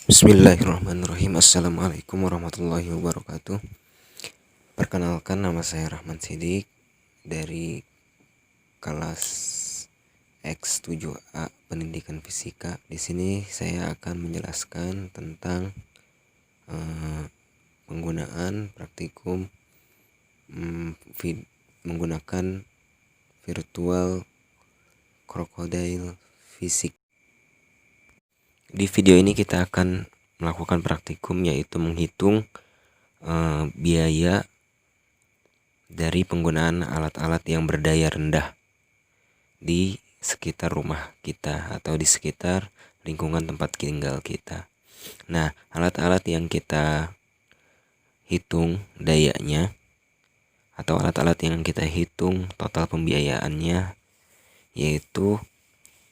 Bismillahirrahmanirrahim. Assalamualaikum warahmatullahi wabarakatuh. Perkenalkan, nama saya Rahman Sidik dari kelas X7A Pendidikan Fisika. Di sini saya akan menjelaskan tentang penggunaan praktikum menggunakan virtual crocodile physics. Di video ini kita akan melakukan praktikum, yaitu menghitung biaya dari penggunaan alat-alat yang berdaya rendah di sekitar rumah kita atau di sekitar lingkungan tempat tinggal kita. Nah, alat-alat yang kita hitung dayanya atau alat-alat yang kita hitung total pembiayaannya yaitu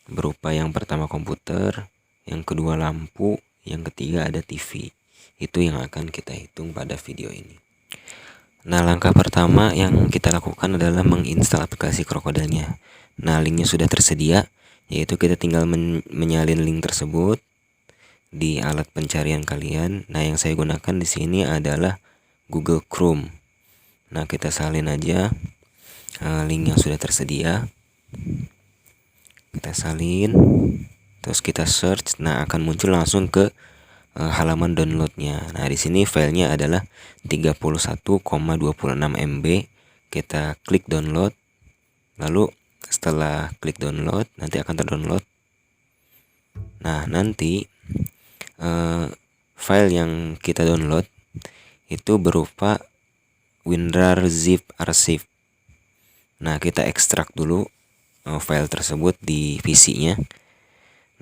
berupa yang pertama komputer, yang kedua lampu, yang ketiga ada TV. Itu yang akan kita hitung pada video ini. Nah, langkah pertama yang kita lakukan adalah menginstal aplikasi Crocodile-nya. Nah, linknya sudah tersedia, yaitu kita tinggal menyalin link tersebut di alat pencarian kalian. Nah, yang saya gunakan di sini adalah Google Chrome. Nah, kita salin aja link yang sudah tersedia. Kita salin, terus kita search. Nah, akan muncul langsung ke halaman downloadnya. Nah, di sini filenya adalah 31,26 MB. Kita klik download. Lalu setelah klik download, nanti akan terdownload. Nah, nanti file yang kita download itu berupa WinRAR zip archive. Nah, kita ekstrak dulu file tersebut di PC-nya.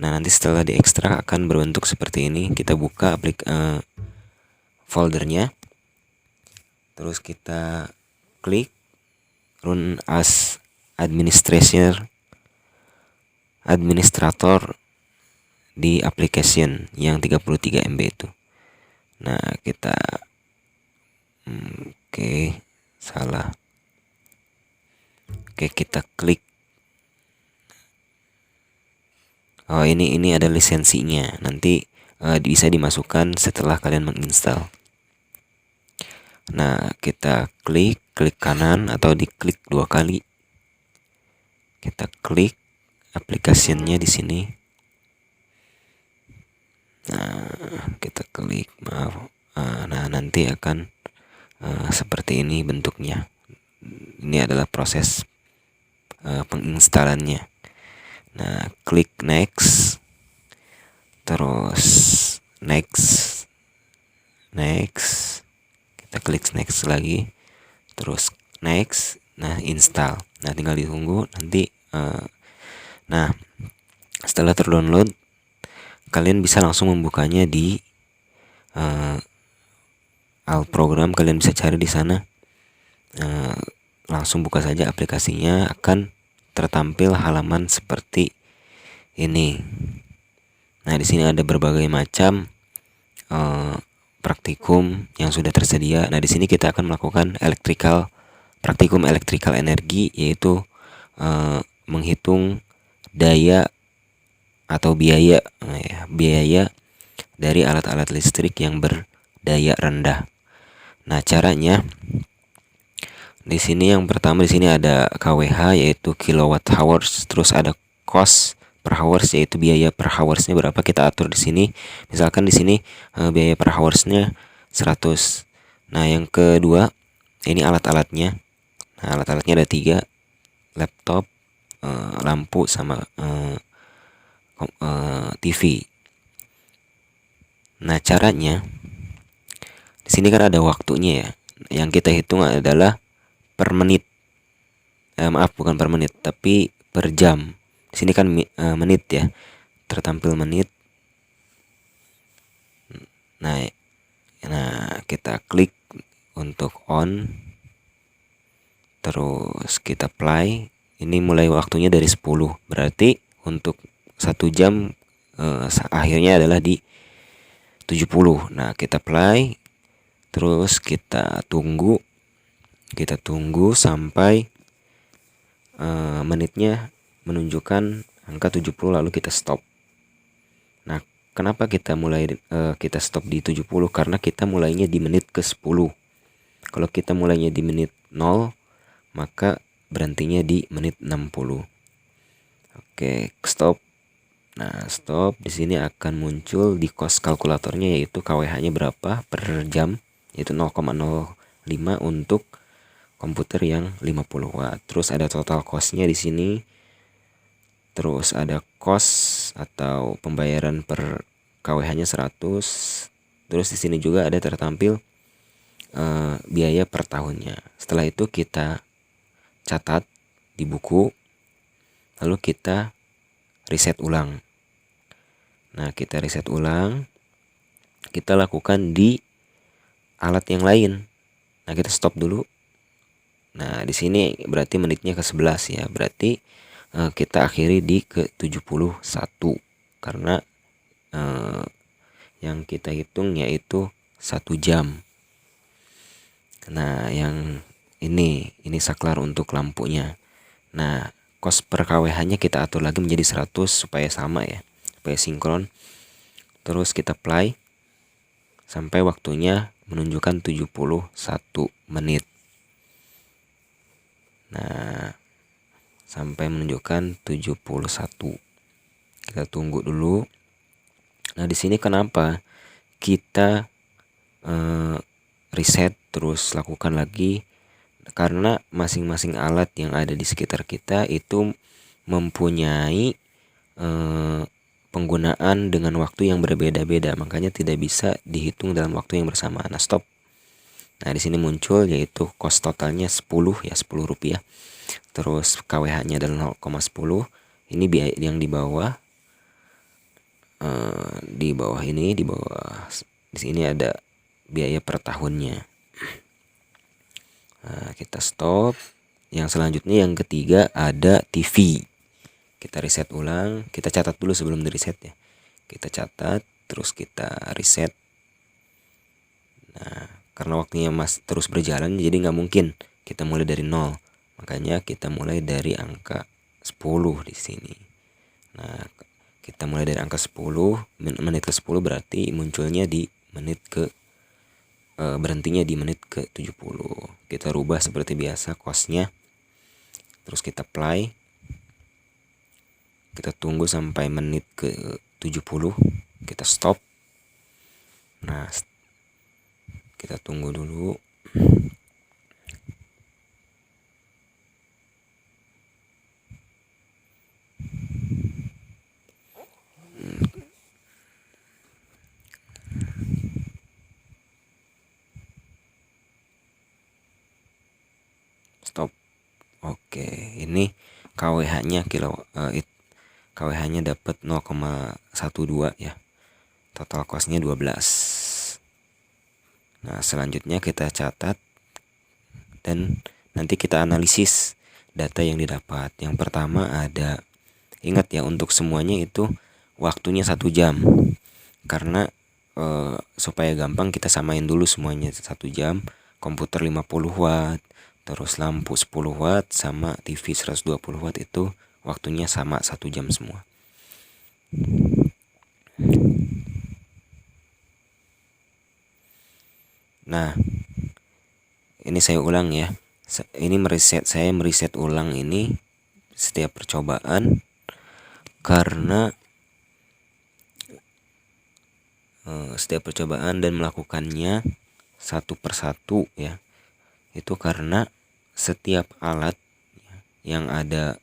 Nah, nanti setelah diekstrak akan berbentuk seperti ini. Kita buka foldernya, terus kita klik run as administrator di application yang 33 MB itu. Nah, kita salah. Kita klik. Oh, ini ada lisensinya. Nanti bisa dimasukkan setelah kalian menginstal. Nah, kita klik kanan atau diklik 2 kali. Kita klik aplikasinya di sini. Nah, kita klik, nah, nanti akan seperti ini bentuknya. Ini adalah proses penginstalannya. Nah, klik next, terus next, kita klik next lagi, terus next. Nah, install. Nah, tinggal ditunggu nanti. Nah, setelah terdownload, kalian bisa langsung membukanya di alt program. Kalian bisa cari di sana. Langsung buka saja aplikasinya, akan tertampil halaman seperti ini. Nah, di sini ada berbagai macam praktikum yang sudah tersedia. Nah, di sini kita akan melakukan praktikum electrical energi, yaitu menghitung daya atau biaya dari alat-alat listrik yang berdaya rendah. Nah, caranya di sini yang pertama, di sini ada kWh yaitu kilowatt hours, terus ada cost per hours yaitu biaya per hoursnya berapa, kita atur di sini. Misalkan di sini biaya per hoursnya 100. Nah, yang kedua ini alat-alatnya. Nah, alat-alatnya ada 3, laptop, lampu, sama TV. Nah, caranya di sini kan ada waktunya ya. Yang kita hitung adalah per menit. Bukan per menit, tapi per jam. Di sini kan menit ya, tertampil menit. Nah, kita klik untuk on, terus kita play. Ini mulai waktunya dari 10, berarti untuk 1 jam akhirnya adalah di 70. Nah, kita play, terus kita tunggu sampai menitnya menunjukkan angka 70, lalu kita stop. Nah, kenapa kita kita stop di 70? Karena kita mulainya di menit ke 10. Kalau kita mulainya di menit 0, maka berhentinya di menit 60. Oke, stop. Nah, stop. Di sini akan muncul di cost kalkulatornya, yaitu KWH-nya berapa per jam, yaitu 0,05 untuk komputer yang 50 watt. Terus ada total cost-nya di sini. Terus ada cost atau pembayaran per KWH-nya 100. Terus di sini juga ada tertampil biaya per tahunnya. Setelah itu kita catat di buku, lalu kita reset ulang. Nah, kita reset ulang, kita lakukan di alat yang lain. Nah, kita stop dulu. Nah, di sini berarti menitnya ke 11 ya. Berarti kita akhiri di ke 71 karena yang kita hitung yaitu 1 jam. Nah, yang ini saklar untuk lampunya. Nah, cost per KWH-nya kita atur lagi menjadi 100 supaya sama ya, supaya sinkron. Terus kita play sampai waktunya menunjukkan 71 menit. Nah, sampai menunjukkan 71. Kita tunggu dulu. Nah, di sini kenapa kita reset terus lakukan lagi? Karena masing-masing alat yang ada di sekitar kita itu mempunyai penggunaan dengan waktu yang berbeda-beda, makanya tidak bisa dihitung dalam waktu yang bersamaan. Nah, stop. Nah, di sini muncul yaitu cost totalnya 10 ya, 10 rupiah. Terus KWH-nya adalah 0,10. Ini biaya yang di bawah. Di bawah di sini ada biaya per tahunnya. Nah, kita stop. Yang selanjutnya yang ketiga ada TV. Kita reset ulang, kita catat dulu sebelum di reset ya. Kita catat, terus kita reset. Nah, karena waktunya terus berjalan, jadi nggak mungkin kita mulai dari 0. Makanya kita mulai dari angka 10 di sini. Nah, kita mulai dari angka 10, menit ke 10 berarti munculnya di menit ke berhentinya di menit ke 70. Kita rubah seperti biasa cost-nya. Terus kita play. Kita tunggu sampai menit ke 70. Kita stop. Nah, kita tunggu dulu. Stop. Oke, ini KWH-nya KWH-nya dapat 0,12 ya. Total cost-nya 12. Nah, selanjutnya kita catat dan nanti kita analisis data yang didapat. Yang pertama ada, ingat ya, untuk semuanya itu waktunya 1 jam. Karena supaya gampang kita samain dulu semuanya 1 jam. Komputer 50 watt, terus lampu 10 watt sama TV 120 watt itu waktunya sama 1 jam semua. Nah, ini saya ulang ya. Saya meriset ulang ini setiap percobaan karena setiap percobaan dan melakukannya satu persatu ya. Itu karena setiap alat yang ada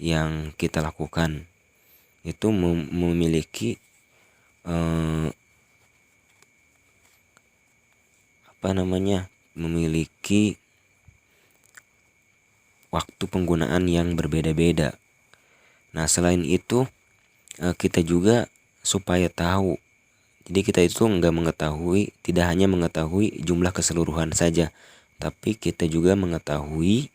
yang kita lakukan itu memiliki memiliki waktu penggunaan yang berbeda-beda. Nah, selain itu kita juga supaya tahu, jadi kita itu tidak hanya mengetahui jumlah keseluruhan saja, tapi kita juga mengetahui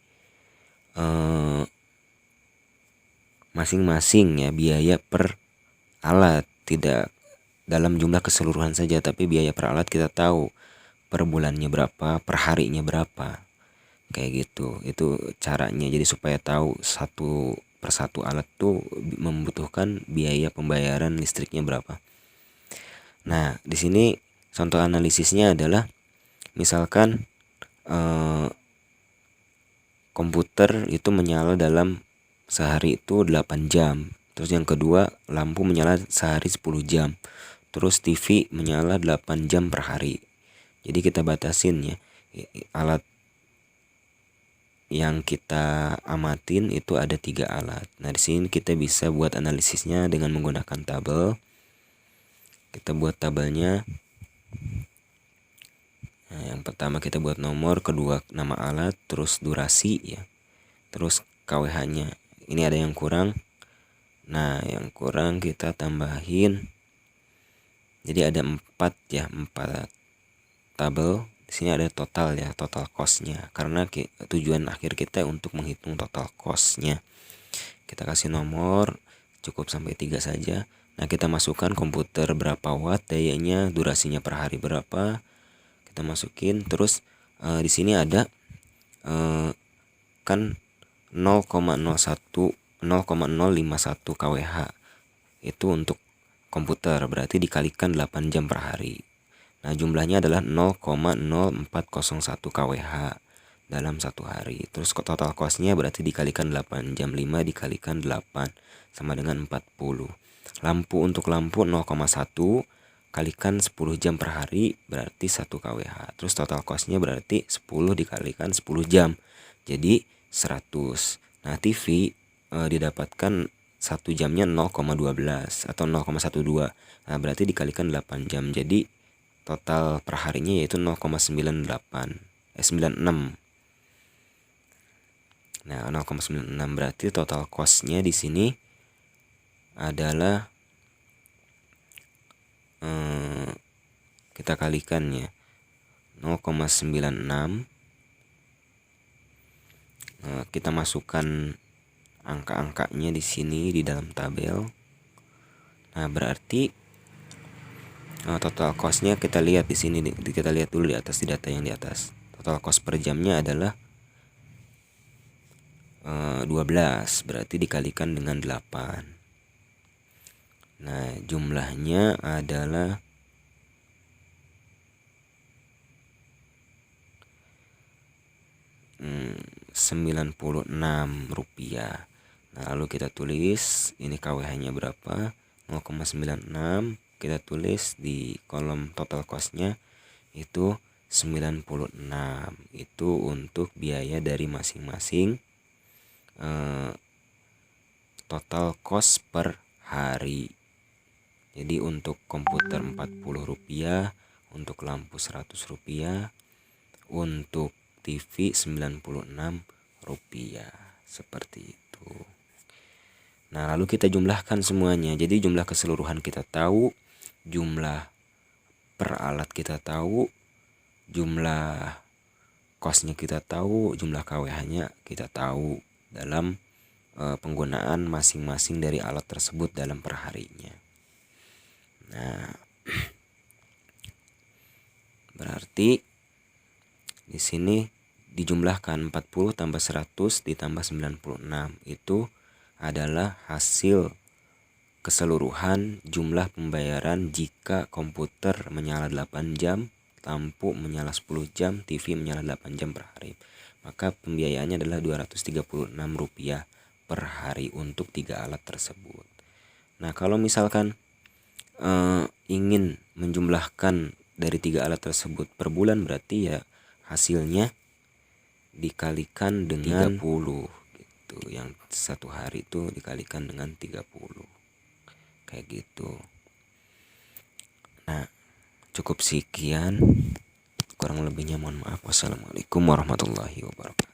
masing-masing ya biaya per alat, tidak dalam jumlah keseluruhan saja, tapi biaya per alat kita tahu per bulannya berapa, per harinya berapa, kayak gitu. Itu caranya, jadi supaya tahu satu persatu alat tuh membutuhkan biaya pembayaran listriknya berapa. Nah, di sini contoh analisisnya adalah misalkan komputer itu menyala dalam sehari itu 8 jam. Terus yang kedua, lampu menyala sehari 10 jam. Terus TV menyala 8 jam per hari. Jadi kita batasin ya, alat yang kita amatin itu ada 3 alat. Nah, di sini kita bisa buat analisisnya dengan menggunakan tabel. Kita buat tabelnya. Nah, yang pertama kita buat nomor, kedua nama alat, terus durasi ya. Terus KWH-nya. Ini ada yang kurang. Nah, yang kurang kita tambahin. Jadi ada 4 ya, 4 tabel. Di sini ada total ya, total cost-nya. Karena tujuan akhir kita untuk menghitung total cost-nya. Kita kasih nomor, cukup sampai 3 saja. Nah, kita masukkan komputer berapa watt dayanya, durasinya per hari berapa. Kita masukin, terus di sini ada kan 0,051 kWh. Itu untuk komputer, berarti dikalikan 8 jam per hari. Nah, jumlahnya adalah 0,0401 kWh dalam 1 hari. Terus total cost-nya berarti dikalikan 8 jam, 5 dikalikan 8 sama dengan 40. Lampu, untuk lampu 0,1 kalikan 10 jam per hari berarti 1 kWh. Terus total cost-nya berarti 10 dikalikan 10 jam. Jadi 100. Nah, TV didapatkan 1 jamnya 0,12 atau 0,12. Nah, berarti dikalikan 8 jam. Jadi total per harinya yaitu 0,96. Nah, 0,96 berarti total cost-nya di sini adalah kita kalikan ya 0,96. Kita masukkan angka-angkanya di sini di dalam tabel. Nah, berarti total cost-nya kita lihat di sini. Kita lihat dulu di atas, di data yang di atas. Total cost per jamnya adalah 12, berarti dikalikan dengan 8. Nah, jumlahnya adalah 96 rupiah. Nah, lalu kita tulis ini KWH-nya berapa, 0,96. Kita tulis di kolom total cost-nya itu 96. Itu untuk biaya dari masing-masing total cost per hari. Jadi untuk komputer 40 rupiah, untuk lampu 100 rupiah, untuk TV 96 rupiah. Seperti itu. Nah, lalu kita jumlahkan semuanya. Jadi jumlah keseluruhan kita tahu, jumlah per alat kita tahu, jumlah cost-nya kita tahu, jumlah KWH-nya kita tahu dalam penggunaan masing-masing dari alat tersebut dalam perharinya. Nah, berarti di sini dijumlahkan 40 tambah 100 ditambah 96. Itu adalah hasil keseluruhan jumlah pembayaran jika komputer menyala 8 jam, lampu menyala 10 jam, TV menyala 8 jam per hari. Maka pembiayaannya adalah Rp236 per hari untuk 3 alat tersebut. Nah, kalau misalkan ingin menjumlahkan dari 3 alat tersebut per bulan, berarti ya hasilnya dikalikan dengan 30 gitu. Yang 1 hari itu dikalikan dengan 30. Kayak gitu. Nah, cukup sekian. Kurang lebihnya mohon maaf. Wassalamualaikum warahmatullahi wabarakatuh.